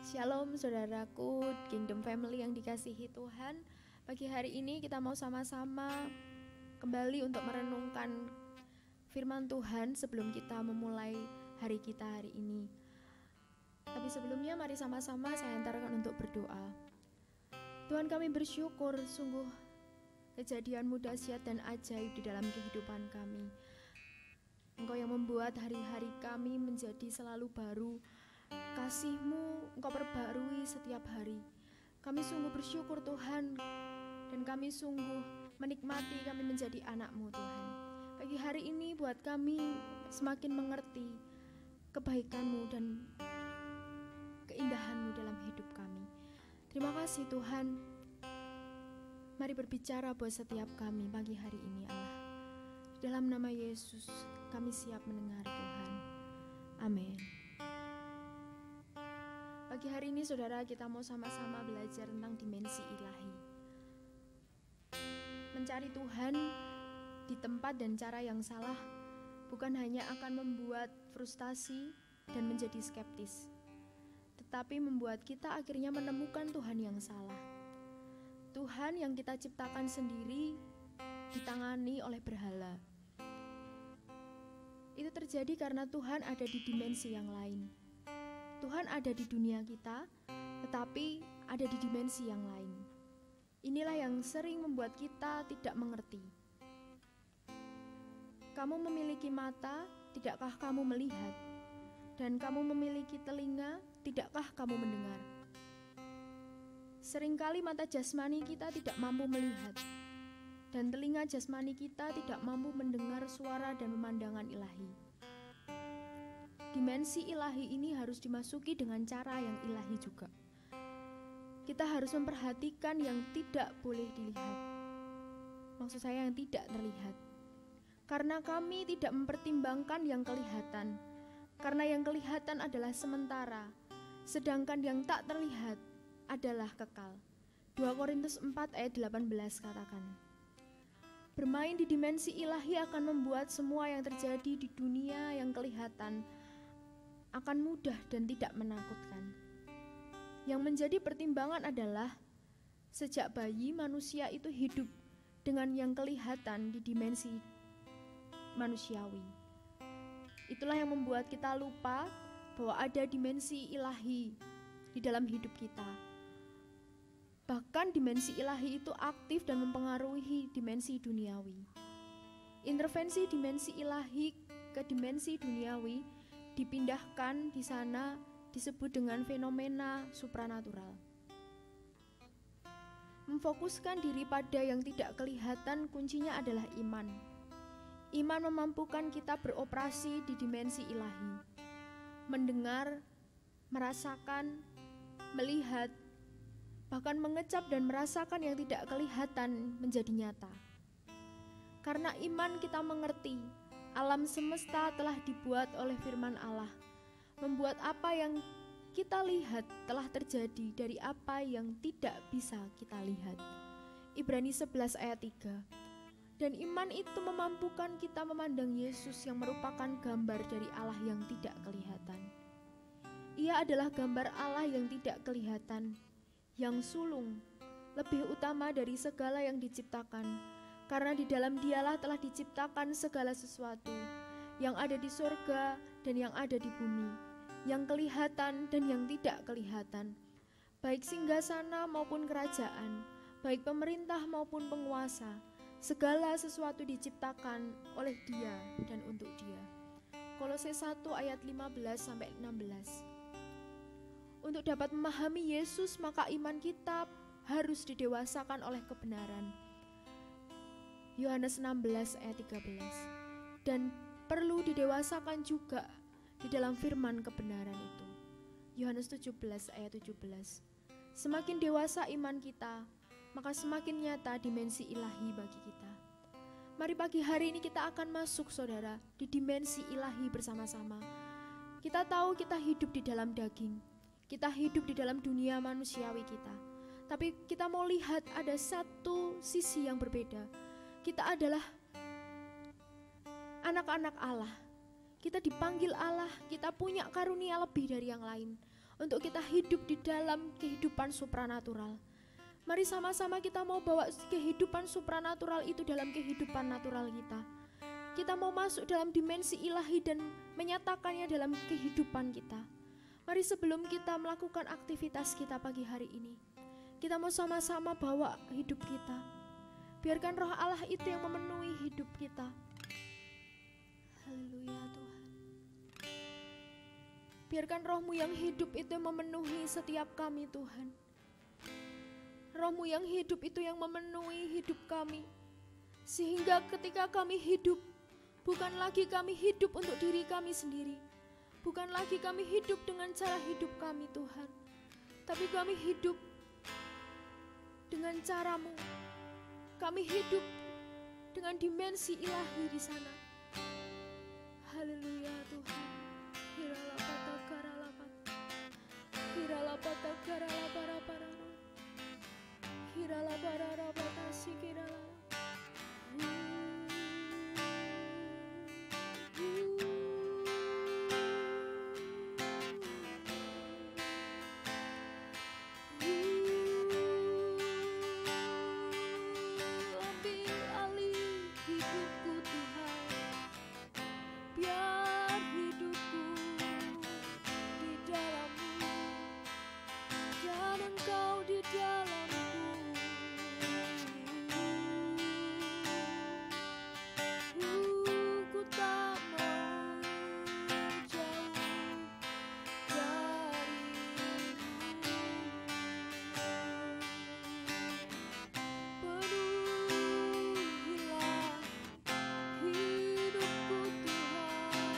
Shalom saudaraku, Kingdom Family yang dikasihi Tuhan. Pagi hari ini kita mau sama-sama kembali untuk merenungkan firman Tuhan sebelum kita memulai hari kita hari ini. Tapi sebelumnya mari sama-sama saya antarkan untuk berdoa. Tuhan, kami bersyukur sungguh kejadian-Mu dahsyat dan ajaib di dalam kehidupan kami. Engkau yang membuat hari-hari kami menjadi selalu baru. Kasih-Mu Engkau perbarui setiap hari. Kami sungguh bersyukur Tuhan, dan kami sungguh menikmati kami menjadi anak-Mu Tuhan. Pagi hari ini buat kami semakin mengerti kebaikan-Mu dan keindahan-Mu dalam hidup kami. Terima kasih Tuhan. Mari berbicara buat setiap kami pagi hari ini Allah. Dalam nama Yesus kami siap mendengar Tuhan. Amin. Pagi hari ini saudara, kita mau sama-sama belajar tentang dimensi ilahi. Mencari Tuhan di tempat dan cara yang salah bukan hanya akan membuat frustasi dan menjadi skeptis, tetapi membuat kita akhirnya menemukan Tuhan yang salah. Tuhan yang kita ciptakan sendiri ditangani oleh berhala. Itu terjadi karena Tuhan ada di dimensi yang lain. Tuhan ada di dunia kita, tetapi ada di dimensi yang lain. Inilah yang sering membuat kita tidak mengerti. Kamu memiliki mata, tidakkah kamu melihat? Dan kamu memiliki telinga, tidakkah kamu mendengar? Seringkali mata jasmani kita tidak mampu melihat, dan telinga jasmani kita tidak mampu mendengar suara dan pemandangan ilahi. Dimensi ilahi ini harus dimasuki dengan cara yang ilahi juga. Kita harus memperhatikan yang tidak boleh dilihat. Maksud saya yang tidak terlihat. Karena kami tidak mempertimbangkan yang kelihatan. Karena yang kelihatan adalah sementara, sedangkan yang tak terlihat adalah kekal. 2 Korintus 4 ayat 18 katakan. Bermain di dimensi ilahi akan membuat semua yang terjadi di dunia yang kelihatan akan mudah dan tidak menakutkan. Yang menjadi pertimbangan adalah sejak bayi manusia itu hidup dengan yang kelihatan di dimensi manusiawi. Itulah yang membuat kita lupa bahwa ada dimensi ilahi di dalam hidup kita. Bahkan dimensi ilahi itu aktif dan mempengaruhi dimensi duniawi. Intervensi dimensi ilahi ke dimensi duniawi dipindahkan di sana disebut dengan fenomena supranatural. Memfokuskan diri pada yang tidak kelihatan kuncinya adalah iman. Iman memampukan kita beroperasi di dimensi ilahi. Mendengar, merasakan, melihat, bahkan mengecap dan merasakan yang tidak kelihatan menjadi nyata. Karena iman kita mengerti alam semesta telah dibuat oleh firman Allah, membuat apa yang kita lihat telah terjadi dari apa yang tidak bisa kita lihat. Ibrani 11 ayat 3. Dan iman itu memampukan kita memandang Yesus yang merupakan gambar dari Allah yang tidak kelihatan. Ia adalah gambar Allah yang tidak kelihatan, yang sulung, lebih utama dari segala yang diciptakan. Karena di dalam Dialah telah diciptakan segala sesuatu, yang ada di surga dan yang ada di bumi, yang kelihatan dan yang tidak kelihatan, baik singgasana maupun kerajaan, baik pemerintah maupun penguasa, segala sesuatu diciptakan oleh Dia dan untuk Dia. Kolose 1 ayat 15-16. Untuk dapat memahami Yesus, maka iman kita harus didewasakan oleh kebenaran. Yohanes 16 ayat 13. Dan perlu didewasakan juga di dalam firman kebenaran itu. Yohanes 17 ayat 17. Semakin dewasa iman kita, maka semakin nyata dimensi ilahi bagi kita. Mari pagi hari ini kita akan masuk saudara di dimensi ilahi bersama-sama. Kita tahu kita hidup di dalam daging. Kita hidup di dalam dunia manusiawi kita. Tapi kita mau lihat ada satu sisi yang berbeda. Kita adalah anak-anak Allah. Kita dipanggil Allah, kita punya karunia lebih dari yang lain. untuk kita hidup di dalam kehidupan supranatural. Mari sama-sama kita mau bawa kehidupan supranatural itu dalam kehidupan natural kita. Kita mau masuk dalam dimensi ilahi dan menyatakannya dalam kehidupan kita. Mari sebelum kita melakukan aktivitas kita pagi hari ini, kita mau sama-sama bawa hidup kita. Biarkan roh Allah itu yang memenuhi hidup kita. Haleluya Tuhan. Biarkan roh-Mu yang hidup itu yang memenuhi setiap kami Tuhan. Roh-Mu yang hidup itu yang memenuhi hidup kami. Sehingga ketika kami hidup, bukan lagi kami hidup untuk diri kami sendiri. Bukan lagi kami hidup dengan cara hidup kami Tuhan. Tapi kami hidup dengan cara-Mu. Kami hidup dengan dimensi ilahi di sana. Haleluya Tuhan. Ambil alih hidupku Tuhan, biar hidupku di dalam-Mu dan Engkau di dalamku. Ku tak mau jauh dari-Mu. Penuhilah hidupku Tuhan,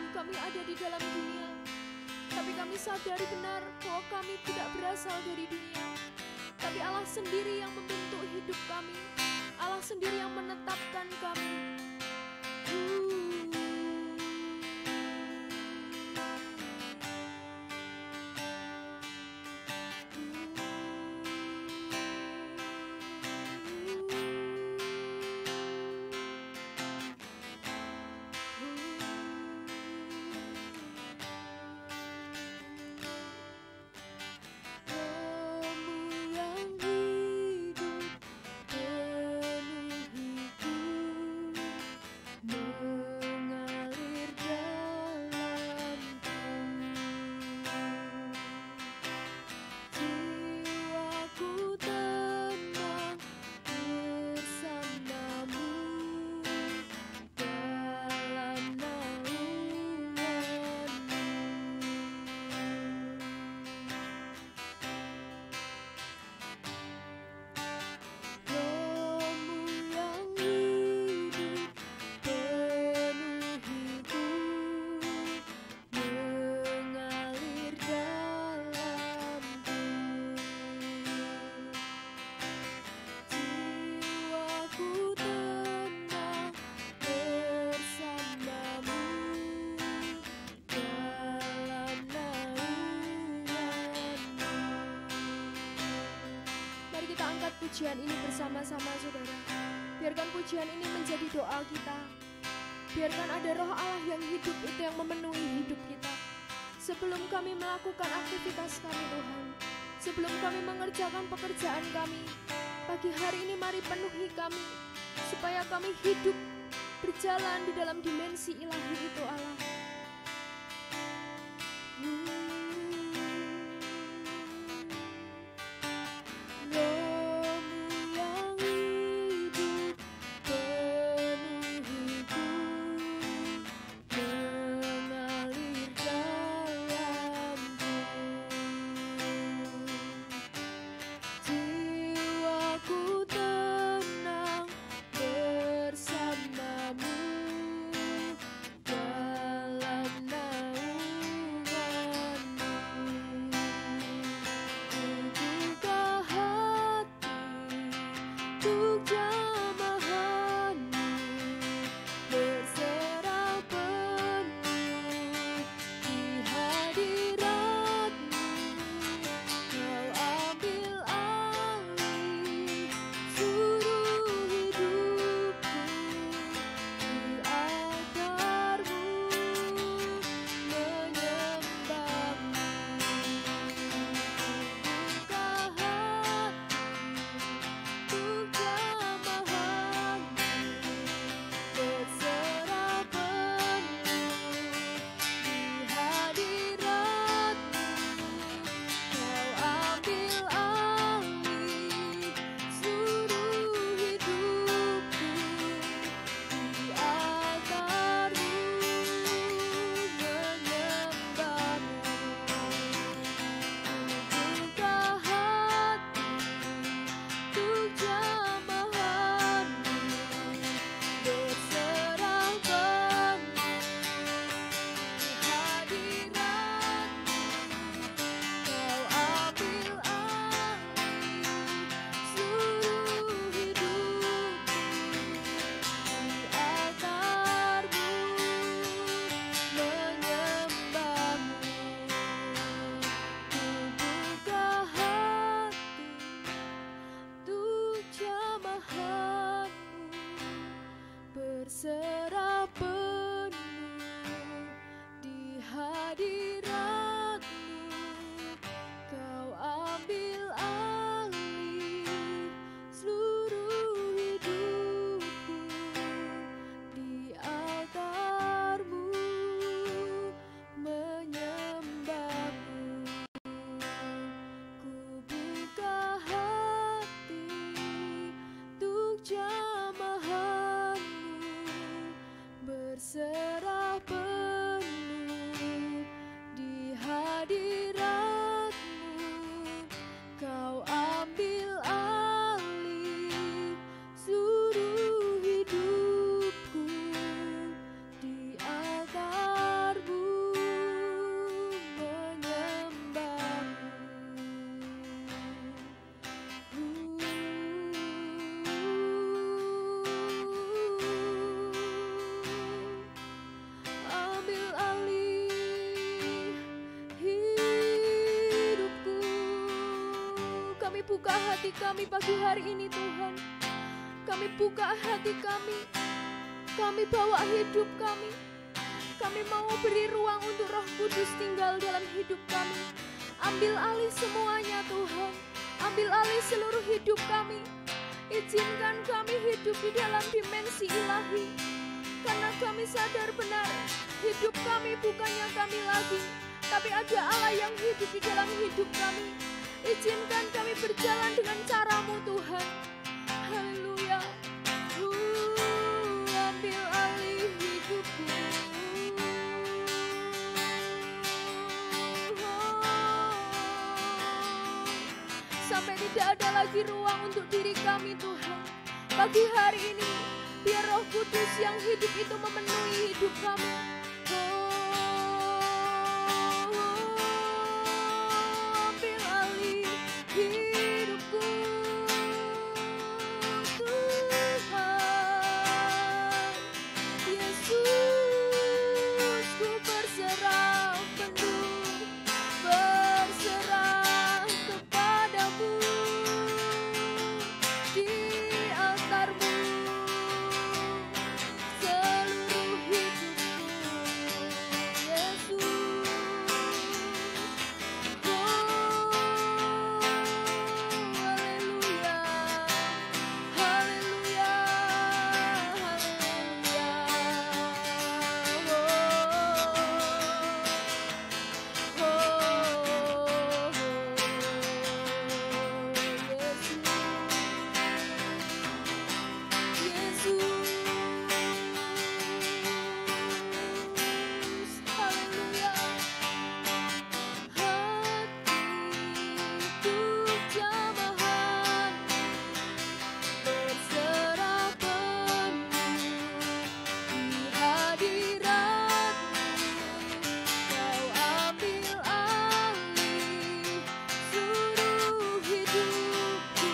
kami ada di dalam dunia, tapi kami sadari benar bahwa kami tidak berasal dari dunia. Tapi Allah sendiri yang membentuk hidup kami, Allah sendiri yang menetapkan kami. Roh-Mu yang hidup penuhiku, mengalir dalamku. Jiwaku tenang bersama-Mu dalam naungan-Mu. Roh-Mu yang hidup penuhiku, mengalir dalamku. Jiwaku tenang bersama-Mu dalam naungan-Mu. Mari kita angkat pujian ini bersama-sama saudara. Biarkan pujian ini menjadi doa kita. Biarkan ada roh Allah yang hidup itu yang memenuhi hidup kita. Sebelum kami melakukan aktivitas kami Tuhan, sebelum kami mengerjakan pekerjaan kami, pagi hari ini mari penuhi kami, supaya kami hidup berjalan di dalam dimensi ilahi itu Allah. Roh-Mu yang hidup penuhiku, mengalir dalamku. Jiwaku tenang bersama-Mu dalam buka hati kami pagi hari ini Tuhan. Kami buka hati kami. Kami bawa hidup kami. Kami mau beri ruang untuk Roh Kudus tinggal dalam hidup kami. Ambil alih semuanya Tuhan. Ambil alih seluruh hidup kami. Izinkan kami hidup di dalam dimensi ilahi. Karena kami sadar benar, hidup kami bukannya kami lagi, tapi ada Allah yang hidup di dalam hidup kami. Izinkan kami berjalan dengan cara-Mu Tuhan. Haleluya. Ambil alih hidupku. Sampai tidak ada lagi ruang untuk diri kami Tuhan. Pagi hari ini, biar Roh Kudus yang hidup itu memenuhi hidup kami. Ambil alih hidupku Tuhan. Yesus, ku berserah penuh, berserah kepadamu di altar-Mu. Seluruh hidupku, Yesus. Haleluya, haleluya, berserah penuh di hadirat-Mu. Kau ambil alih seluruh hidupku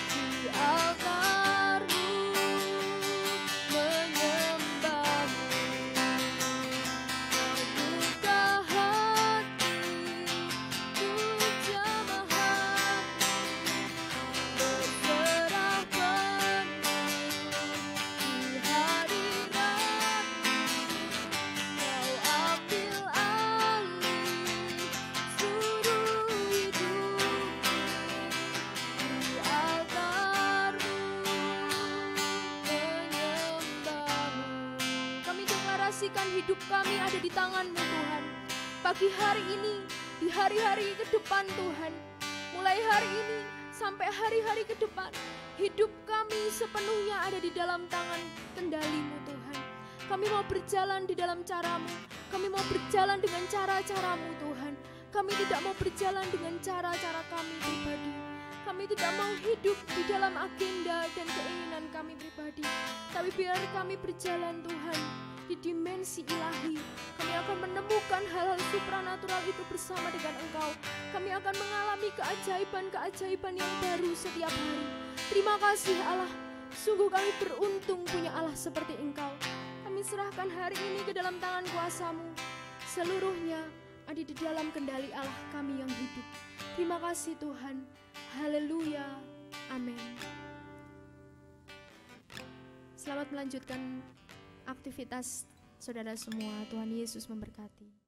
di altar-Mu, menyembah-Mu. Buka hati untuk jamahan, berserah penuh di hadirat-Mu. Kau ambil alih seluruh hidupku di altar-Mu, menyembah-Mu. Kami deklarasikan hidup kami ada di tangan-Mu Tuhan. Pagi hari ini, di hari-hari ke depan Tuhan, mulai hari ini sampai hari-hari ke depan, hidup kami sepenuhnya ada di dalam tangan kendali-Mu Tuhan. Kami mau berjalan di dalam cara-Mu. Kami mau berjalan dengan cara-cara-Mu Tuhan. Kami tidak mau berjalan dengan cara-cara kami pribadi. Kami tidak mau hidup di dalam agenda dan keinginan kami pribadi. Tapi biar kami berjalan Tuhan di dimensi ilahi. Kami akan menemukan hal-hal supranatural itu bersama dengan Engkau. Kami akan mengalami keajaiban-keajaiban yang baru setiap hari. Terima kasih Allah. Sungguh kami beruntung punya Allah seperti Engkau. Kami serahkan hari ini ke dalam tangan kuasa-Mu. Seluruhnya ada di dalam kendali Allah kami yang hidup. Terima kasih Tuhan. Haleluya. Amin. Selamat melanjutkan aktivitas saudara semua. Tuhan Yesus memberkati.